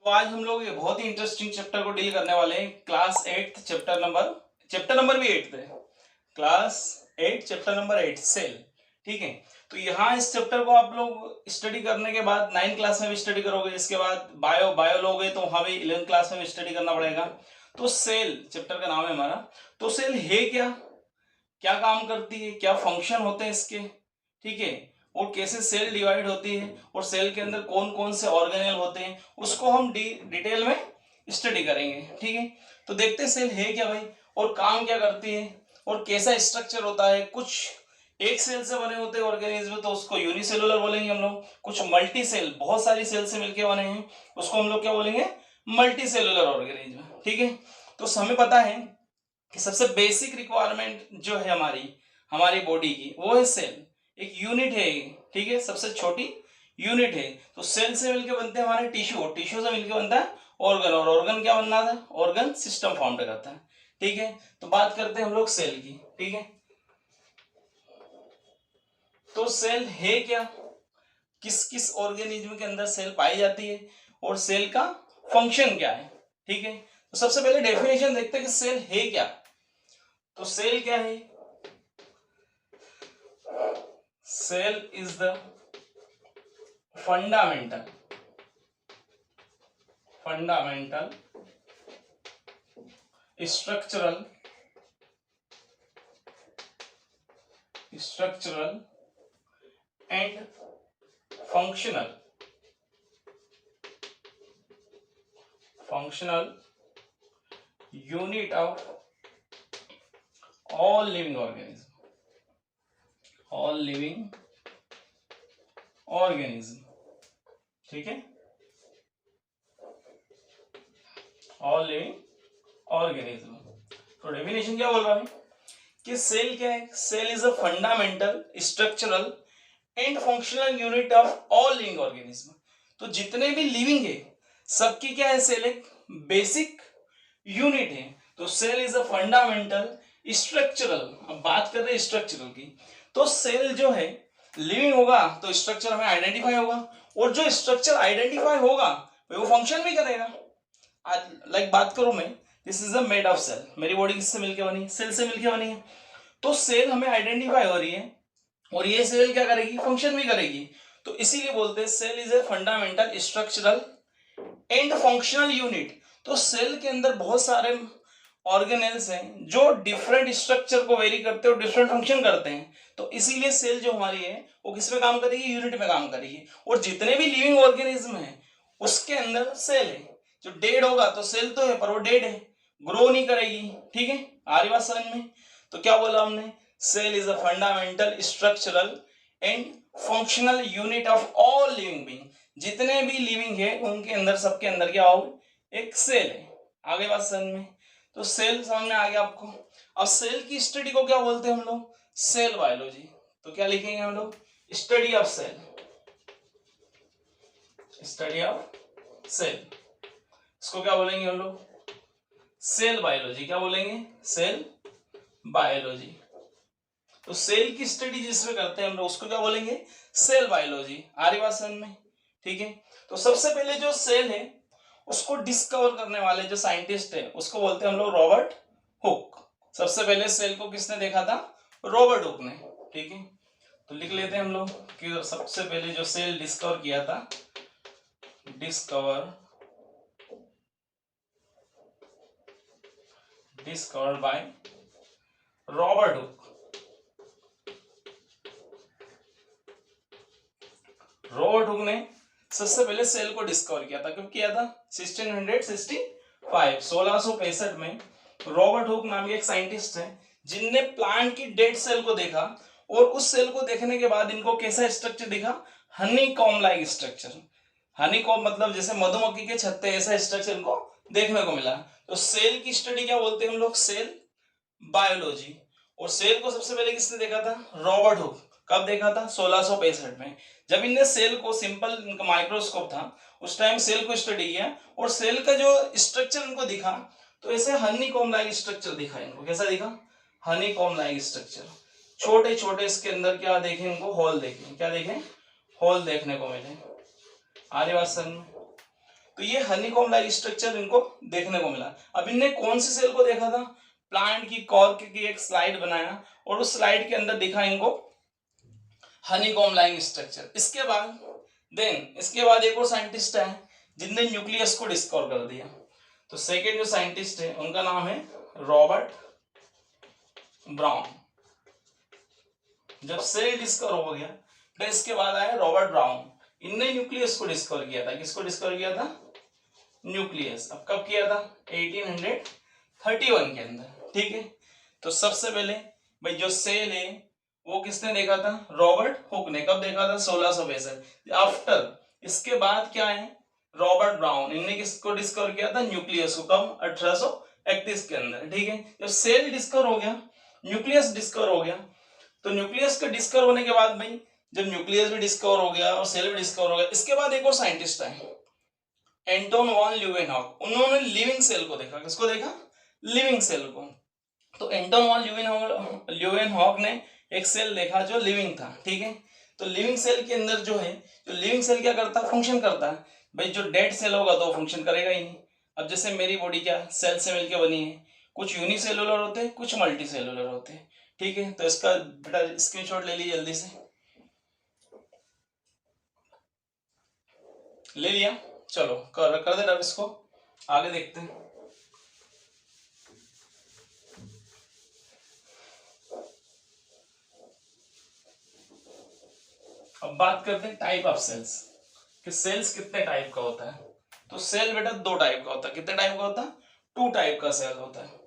तो आज हम लोग ये बहुत ही इंटरेस्टिंग चैप्टर को डील करने वाले हैं। क्लास 8 चैप्टर नंबर भी 8 है। Class 8 chapter number 8 cell. ठीक है, तो यहाँ इस चैप्टर को आप लोग स्टडी करने के बाद 9 क्लास में भी स्टडी करोगे, इसके बाद बायो लोगे तो वहाँ भी 11 क्लास में भी स्टडी करना पड़ेगा। तो सेल चैप्टर का नाम है हमारा। तो सेल है क्या, क्या काम करती है, क्या फंक्शन होते हैं इसके, ठीक है, और कैसे सेल डिवाइड होती है और सेल के अंदर कौन कौन से ऑर्गेनेल होते हैं, उसको हम डिटेल में स्टडी करेंगे। ठीक है, तो देखते हैं सेल है क्या भाई, और काम क्या करती है, और कैसा स्ट्रक्चर होता है। कुछ एक सेल से बने होते हैं ऑर्गेनिज्म तो उसको यूनिसेलुलर बोलेंगे हम लोग। कुछ मल्टी सेल, बहुत सारी सेल से मिलके बने हैं, उसको हम लोग क्या बोलेंगे, मल्टी सेलुलर ऑर्गेनिज्म। ठीक है, तो हमें पता है कि सबसे बेसिक रिक्वायरमेंट जो है हमारी हमारी बॉडी की, वो है सेल। एक यूनिट है, ठीक है, सबसे छोटी यूनिट है। तो सेल से मिलके बनते हैं हमारे टिश्यू, और टिश्यू से मिलके बनता है ऑर्गन, और ऑर्गन क्या बनना था, ऑर्गन सिस्टम फॉर्म करता है। ठीक है, तो बात करते हैं हम लोग सेल की। ठीक है, तो सेल है क्या, किस किस ऑर्गेनिज्म के अंदर सेल पाई जाती है, और सेल का फंक्शन क्या है। ठीक है, तो सबसे पहले डेफिनेशन देखते हैं कि सेल है क्या। तो सेल क्या है, cell is the fundamental structural and functional unit of all living organism। ठीक है, ऑल लिविंग ऑर्गेनिज्म। तो डेफिनेशन क्या बोल रहा है कि सेल क्या है, cell is a fundamental structural and functional unit of all living organism. तो जितने भी लिविंग है सबकी क्या है, सेल एक बेसिक यूनिट है। तो cell is a fundamental structural. अब बात कर रहे हैं स्ट्रक्चरल की, तो सेल जो है लिविंग होगा तो स्ट्रक्चर हमें आइडेंटिफाई होगा, और जो स्ट्रक्चर आइडेंटिफाई होगा वो फंक्शन भी करेगा। आज लाइक बात करूं मैं, this is a made of cell, मेरी बॉडी किससे मिलकर बनी, सेल से मिलकर बनी है। तो सेल हमें आइडेंटिफाई हो रही है, और ये सेल क्या करेगी, फंक्शन भी करेगी। तो इसीलिए बोलते हैं cell is a fundamental structural and functional unit. तो सेल के अंदर बहुत सारे ऑर्गेनेल्स हैं जो डिफरेंट स्ट्रक्चर को वेरी करते हैं और डिफरेंट फंक्शन करते हैं। तो इसीलिए सेल जो हमारी है वो किस में काम करेगी, यूनिट में काम करेगी। और जितने भी लिविंग ऑर्गेनिज्म है उसके अंदर सेल है। जो डेड होगा तो सेल तो है पर वो डेड है, ग्रो नहीं करेगी। ठीक है, आ रही बात समझ में। तो क्या बोला हमने, cell is a fundamental structural and functional unit of all living being. जितने भी लिविंग है उनके अंदर, सबके अंदर क्या हो, एक सेल है। आगे बात समझ में। तो सेल समझ में आ गया आपको। अब सेल की स्टडी को क्या बोलते हैं हम लोग, सेल बायोलॉजी। तो क्या लिखेंगे हम लोग, study of cell, study of cell. इसको क्या बोलेंगे हम लोग, सेल बायोलॉजी। क्या बोलेंगे, सेल बायोलॉजी। तो सेल की स्टडी जिसमें करते हैं हम लोग उसको क्या बोलेंगे, सेल बायोलॉजी। आ रही बात समझ में। ठीक है, तो सबसे पहले जो सेल है उसको डिस्कवर करने वाले जो साइंटिस्ट है उसको बोलते हैं हम लोग रॉबर्ट हुक। सबसे पहले सेल को किसने देखा था, रॉबर्ट हुक ने। ठीक है, तो लिख लेते हैं हम लोग कि सबसे पहले जो सेल डिस्कवर किया था, discovered by Robert Hooke. Robert Hooke ने सबसे पहले सेल को डिस्कवर किया था। कब किया था, 1665 में रॉबर्ट हुक नाम के एक साइंटिस्ट है जिनने प्लांट की डेड सेल को देखा, और उस सेल को देखने के बाद इनको कैसा स्ट्रक्चर दिखा, Honey com like structure. Honey com मतलब जैसे मधुमक्खी के छत्ते, ऐसा स्ट्रक्चर इनको देखने को मिला। तो सेल की स्टडी क्या बोलते हैं हम लोग, सेल बायोलॉजी। और सेल को सबसे पहले किसने देखा था, रॉबर्ट हुक। कब देखा था, 1665 में, जब इनने सेल को, सिंपल इनका माइक्रोस्कोप था उस टाइम, सेल को स्टडी किया और सेल का जो स्ट्रक्चर इनको दिखा तो ऐसे हनी कॉम लाइक स्ट्रक्चर दिखा इनको। कैसा दिखा, हनी कॉम लाइक स्ट्रक्चर। छोटे छोटे इसके अंदर क्या देखे इनको, होल देखे। क्या देखे, होल देखने को मिले। आ रही बात समझ में। तो ये हनीकॉम्ब लाइक स्ट्रक्चर इनको देखने को मिला। अब इनने कौन सी सेल को देखा था? प्लांट की कॉर्क की एक स्लाइड बनाया और उस स्लाइड के अंदर दिखा इनको हनीकॉम्ब लाइक स्ट्रक्चर। इसके बाद एक और साइंटिस्ट है जिनने न्यूक्लियस को डिस्कवर कर दिया। तो सेकेंड जो साइंटिस्ट है उनका नाम है रॉबर्ट ब्राउन। जब सेल डिस्कवर हो गया तो इसके बाद आया रॉबर्ट ब्राउन। इनने न्यूक्लियस को डिस्कवर किया था। किसको डिस्कवर किया था? न्यूक्लियस। अब कब किया था? 1831 के अंदर। ठीक है, तो सबसे पहले भाई जो सेल है वो किसने देखा था? रॉबर्ट हुक ने। कब देखा था? 1665। आफ्टर इसके बाद क्या है? Robert brown. इनने किसको डिस्कवर किया था? न्यूक्लियस को। कब? 1831 के अंदर। ठीक है, जब सेल डिस्कवर हो गया, न्यूक्लियस डिस्कवर हो गया, तो न्यूक्लियस के डिस्कवर होने के बाद भाई जब न्यूक्लियस भी डिस्कवर हो गया और सेल भी डिस्कवर हो गया, इसके बाद एक और साइंटिस्ट आए, एंटोन वॉन ल्यूवेनहॉक। उन्होंने लिविंग सेल को देखा। किसको देखा? लिविंग सेल को। तो एंटोन वॉन ल्यूवेनहॉक ने एक सेल देखा जो लिविंग था। ठीक है, तो लिविंग सेल के अंदर जो है, जो लिविंग सेल क्या करता है? फंक्शन करता है। भाई जो डेड सेल होगा तो फंक्शन करेगा ही नहीं। अब जैसे मेरी बॉडी क्या सेल से मिलकर बनी है, कुछ यूनिसेलुलर होते हैं, कुछ मल्टी सेलुलर होते हैं। ठीक है, तो इसका बेटा स्क्रीनशॉट ले लीजिए जल्दी से। ले लिया? चलो कर दे इसको, आगे देखते हैं। अब बात करते हैं टाइप ऑफ सेल्स, कि सेल्स कितने टाइप का होता है। तो सेल बेटा दो टाइप का होता है। कितने टाइप का होता है? टू टाइप का सेल होता है।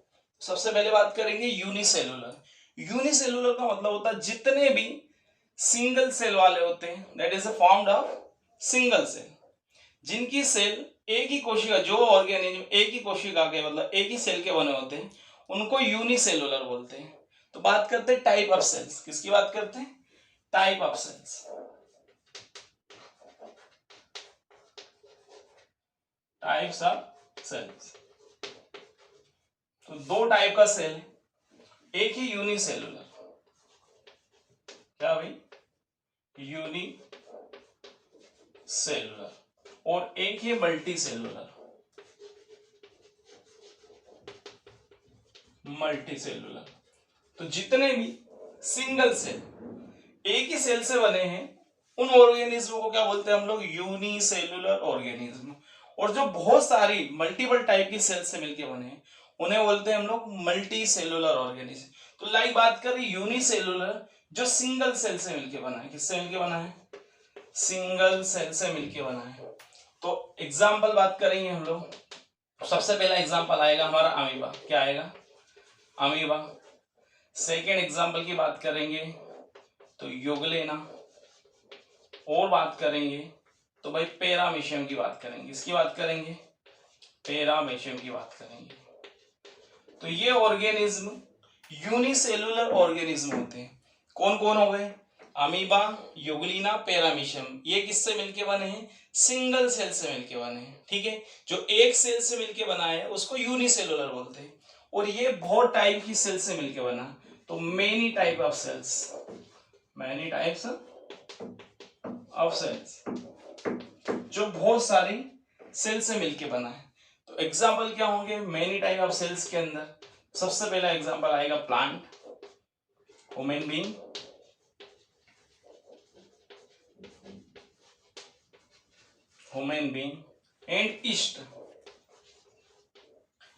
सबसे पहले बात करेंगे यूनिसेलुलर। यूनिसेलुलर का मतलब होता है जितने भी सिंगल सेल वाले होते हैं, that is formed of single cell. जिनकी सेल एक ही कोशिका, जो ऑर्गेनिज्म एक ही कोशिका के मतलब एक ही सेल के बने होते हैं, उनको यूनिसेलुलर बोलते हैं। तो बात करते हैं टाइप ऑफ सेल्स। किसकी बात करते हैं? Type of cells. Types of cells. तो दो टाइप का सेल, एक ही यूनिसेलुलर, क्या भाई? यूनिसेलुलर, और एक ही मल्टी सेलुलर। मल्टी सेलुलर, तो जितने भी सिंगल सेल एक ही सेल से बने हैं उन ऑर्गेनिज्म को क्या बोलते हैं हम लोग? Unicellular organism. और जो बहुत सारी मल्टीपल टाइप की सेल से मिलके बने हैं उन्हें बोलते हैं हम लोग मल्टी सेलुलर ऑर्गेनिज्म। तो लाइक बात करें यूनिसेलुलर, जो सिंगल सेल से मिलके बना है। किससे मिलके बना है? सिंगल सेल से मिलके बना है। तो एग्जाम्पल बात करेंगे हम लोग। सबसे पहला एग्जाम्पल आएगा हमारा अमीबा। क्या आएगा? अमीबा। सेकेंड एग्जाम्पल की बात करेंगे तो यूग्लेना, और बात करेंगे तो भाई पैरामीशियम की बात करेंगे। इसकी बात करेंगे? पैरामीशियम की बात करेंगे। तो ये ऑर्गेनिज्म यूनिसेलुलर ऑर्गेनिज्म होते हैं। कौन कौन हो गए? Amoeba, Euglena, paramecium. ये किससे मिलके बने हैं? सिंगल सेल से मिलके बने हैं। ठीक है, जो एक सेल से मिलके बना है उसको यूनिसेलुलर बोलते हैं। और ये बहुत टाइप की सेल से मिलके बना, तो many type of cells, many types of cells, जो बहुत सारी सेल से मिलके बना है। तो एग्जाम्पल क्या होंगे मेनी टाइप ऑफ सेल्स के अंदर? सबसे पहला एग्जाम्पल आएगा plant, human being, and east.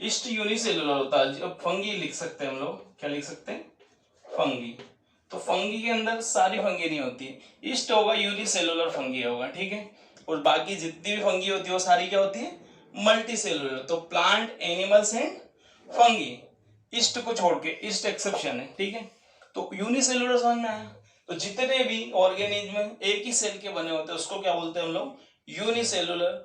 East unicellular होता है। अब फंगी लिख सकते हैं हम लोग। क्या लिख सकते हैं? फंगी। तो फंगी के अंदर सारी फंगी नहीं होती है। ईस्ट होगा यूनिसेलुलर फंगी होगा। ठीक है, और बाकी जितनी भी फंगी होती है वो सारी क्या होती है? Multicellular. तो plant, animals and fungi, yeast को छोड़ के, ईस्ट एक्सेप्शन है। ठीक है, तो यूनिसेलुलर समझ में आया। तो जितने भी ऑर्गेनिज्म एक ही सेल के बने होते हैं उसको क्या बोलते हैं हम लोग? यूनिसेलुलर।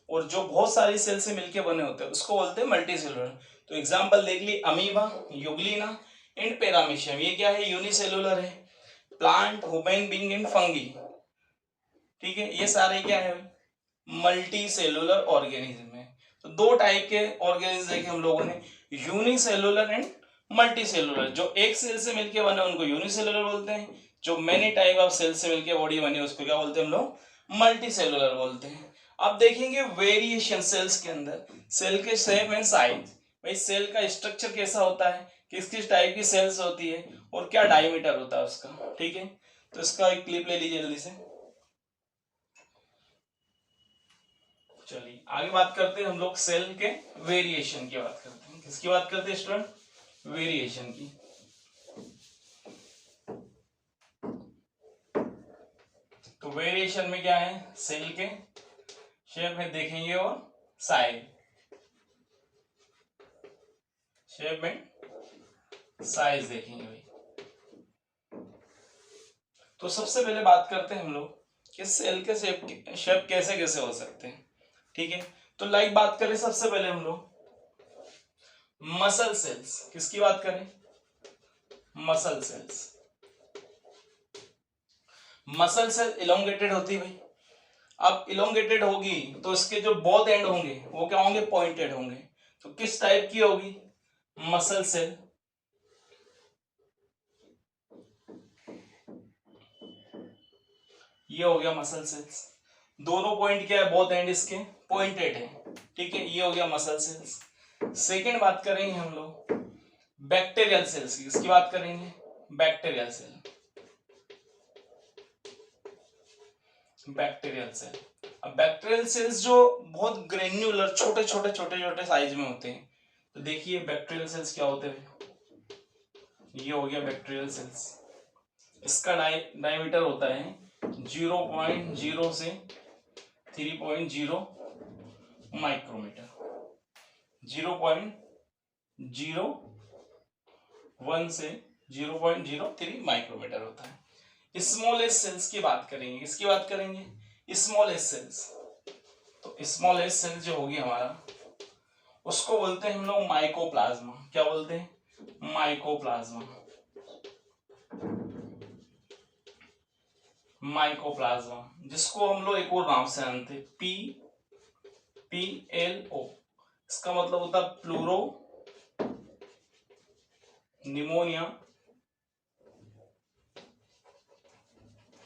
और जो बहुत सारी सेल से मिलके बने होते हैं उसको बोलते हैं मल्टी सेलुलर। तो एग्जाम्पल देख ली, अमीबा, यूग्लिना एंड पैरामीशियम, ये क्या है? यूनिसेलुलर है। Plant, human being and fungi, ठीक है, ये सारे क्या है? मल्टी सेलुलर ऑर्गेनिज्म है। तो दो टाइप के ऑर्गेनिज्म देखे हम लोगों ने, यूनिसेलुलर एंड मल्टी सेलुलर। जो एक सेल से मिलके बने उनको यूनिसेलुलर बोलते हैं। जो मेनी टाइप ऑफ सेल से मिलके बॉडी बनी उसको क्या बोलते हैं हम लोग? मल्टी सेलुलर बोलते हैं। अब देखेंगे वेरिएशन सेल्स के अंदर, सेल के शेप एंड साइज, भाई सेल का स्ट्रक्चर कैसा होता है, किस किस टाइप की सेल्स होती है और क्या डायमीटर होता है उसका। ठीक है, तो इसका एक क्लिप ले लीजिए जल्दी से। चलिए आगे बात करते हैं हम लोग सेल के वेरिएशन की बात करते हैं। किसकी बात करते हैं स्टूडेंट? वेरिएशन की। तो वेरिएशन में क्या है, सेल के शेप में देखेंगे और साइज, शेप में साइज देखेंगे भाई। तो सबसे पहले बात करते हैं हम लोग कि सेल के शेप कैसे कैसे हो सकते हैं। ठीक है, तो लाइक बात करें सबसे पहले हम लोग मसल सेल्स। किसकी बात करें? Muscle cells. Muscle cell elongated होती है भाई। अब इलोंगेटेड होगी तो इसके जो बोथ एंड होंगे वो क्या होंगे? पॉइंटेड होंगे। तो किस टाइप की होगी? Muscle cell. ये हो गया मसल सेल्स। दोनों पॉइंट क्या है? बोथ एंड इसके पॉइंटेड है। ठीक है, ये हो गया मसल सेल्स। सेकेंड बात करेंगे हम लोग बैक्टीरियल सेल्स की। इसकी बात करेंगे बैक्टीरियल सेल। बैक्टीरियल सेल, अब बैक्टीरियल सेल्स जो बहुत ग्रेन्युलर छोटे छोटे छोटे छोटे साइज में होते हैं, तो देखिए बैक्टीरियल सेल्स क्या होते हैं। ये हो गया बैक्टीरियल सेल्स। इसका डायमीटर होता है 0.0 से 3.0 माइक्रोमीटर। 0.01 से 0.03 माइक्रोमीटर होता है। स्मॉलेस्ट सेल्स की बात करेंगे। इसकी बात करेंगे स्मॉलेस्ट सेल्स। तो स्मॉलेस्ट सेल जो होगी हमारा, उसको बोलते हैं हम लोग माइकोप्लाज्मा। क्या बोलते हैं? माइकोप्लाज्मा। माइकोप्लाज्मा, जिसको हम लोग एक और नाम से जानते हैं PPLO। इसका मतलब होता है pleuro pneumonia,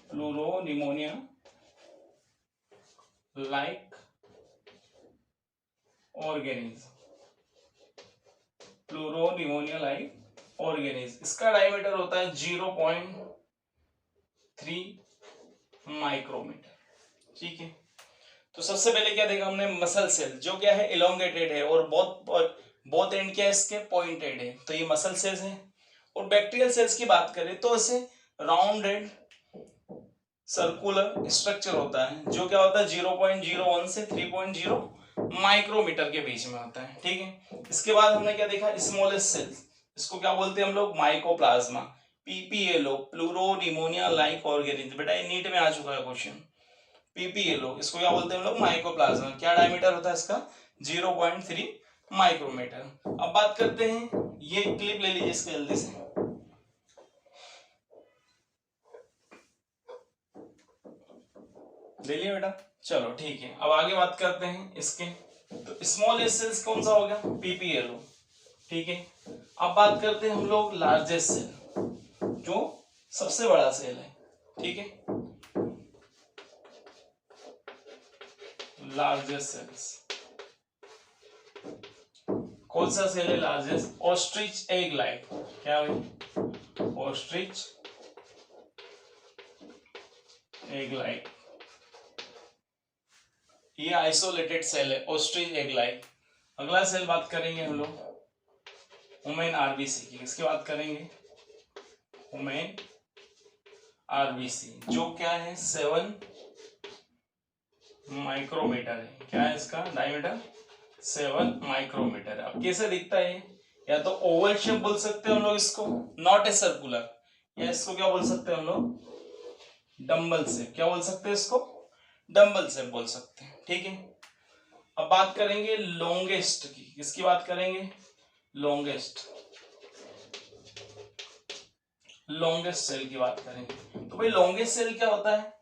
pleuropneumonia like organism. Pleuropneumonia like organism. इसका डायमीटर होता है 0.3 माइक्रोमीटर। ठीक है, तो सबसे पहले क्या देखा हमने? मसल सेल, जो क्या है? इलोंगेटेड है और बहुत एंड क्या है इसके? पॉइंटेड है। तो ये मसल सेल्स है। और बैक्टीरियल सेल्स की बात करें तो इसे राउंडेड सर्कुलर स्ट्रक्चर होता है, जो क्या होता है 0.01 से 3.0 माइक्रोमीटर के बीच में होता है। ठीक है, इसके बाद हमने क्या देखा? स्मॉलेस्ट सेल्स, इसको क्या बोलते हैं हम लोग? Mycoplasma. PPLO pleuropneumonia like organism. बेटा ये नीट में आ चुका है क्वेश्चन। PPLO इसको क्या बोलते हैं हम लोग? माइकोप्लाज्मा। क्या डायमीटर होता है इसका? 0.3 माइक्रोमीटर। अब बात करते हैं, ये क्लिप ले लीजिए इसके जल्दी से। ले लिया बेटा? चलो ठीक है, अब आगे बात करते हैं इसके। तो स्मॉल सेल्स कौन सा हो गया? PPLO। ठीक है, अब बात करते हैं हम लोग लार्जेस्ट सेल, जो सबसे बड़ा सेल है। ठीक है, लार्जेस्ट सेल्स कौन सा सेल है लार्जेस्ट? Ostrich egg like. क्या भाई? Ostrich egg like. ये आइसोलेटेड सेल है, ऑस्ट्रिच एग लाइक। अगला सेल बात करेंगे हम लोग ह्यूमन RBC की। किसकी बात करेंगे? ह्यूमन RBC, जो क्या है 7 माइक्रोमीटर है। क्या है इसका डायमीटर? 7 माइक्रोमीटर। अब कैसे दिखता है? या तो ओवल शेप बोल सकते हैं हम लोग इसको, नॉट ए सर्कुलर, या इसको क्या बोल सकते हैं हम लोग? Dumbbell shape. क्या बोल सकते हैं इसको? डम्बल शेप बोल सकते हैं। ठीक है, अब बात करेंगे लॉन्गेस्ट की। किसकी बात करेंगे? लॉन्गेस्ट। लॉन्गेस्ट सेल की बात करेंगे। तो भाई लॉन्गेस्ट सेल क्या होता है?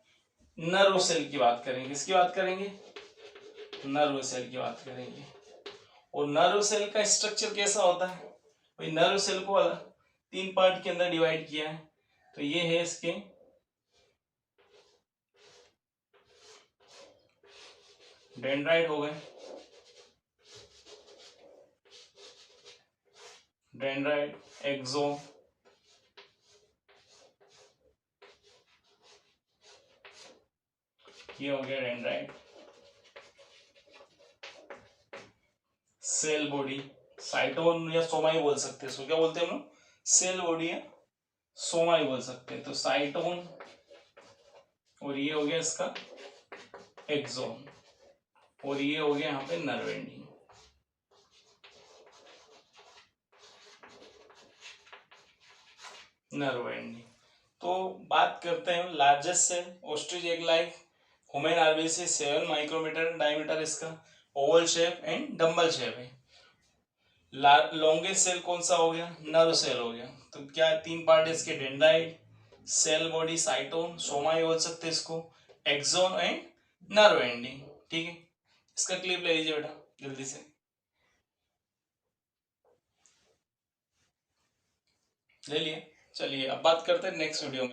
नर्व सेल की बात करेंगे। किसकी बात करेंगे? नर्व सेल की बात करेंगे। और नर्व सेल का स्ट्रक्चर कैसा होता है? भाई नर्व सेल को 3 पार्ट के अंदर डिवाइड किया है। तो ये है इसके डेंड्राइट हो गए, डेंड्राइट, एक्सोन, ये हो गया डेंड्राइट, सेल बॉडी, साइटोन या सोमा ही बोल सकते हैं इसको, क्या बोलते हैं हम लोग, सेल बॉडी या सोमा ही बोल सकते हैं। तो साइटोन, और ये हो गया इसका एक्सोन, और ये हो गया यहाँ पे नर्व एंडिंग। Nerve ending. तो बात करते हैं largest cell, ostrich egg like human RBC 7 micrometer diameter, इसका oval shape and dumbbell shape है। लॉन्गेस्ट सेल कौन सा हो गया, नर्व सेल हो गया। तो क्या तीन पार्ट है इसके, dendrite, cell body, cyton, soma ही बोल सकते हैं इसको, एक्सोन एंड नर्व एंडिंग। ठीक है, इसका क्लिप ले लीजिए बेटा जल्दी से, ले लिए। चलिए अब बात करते हैं नेक्स्ट वीडियो में।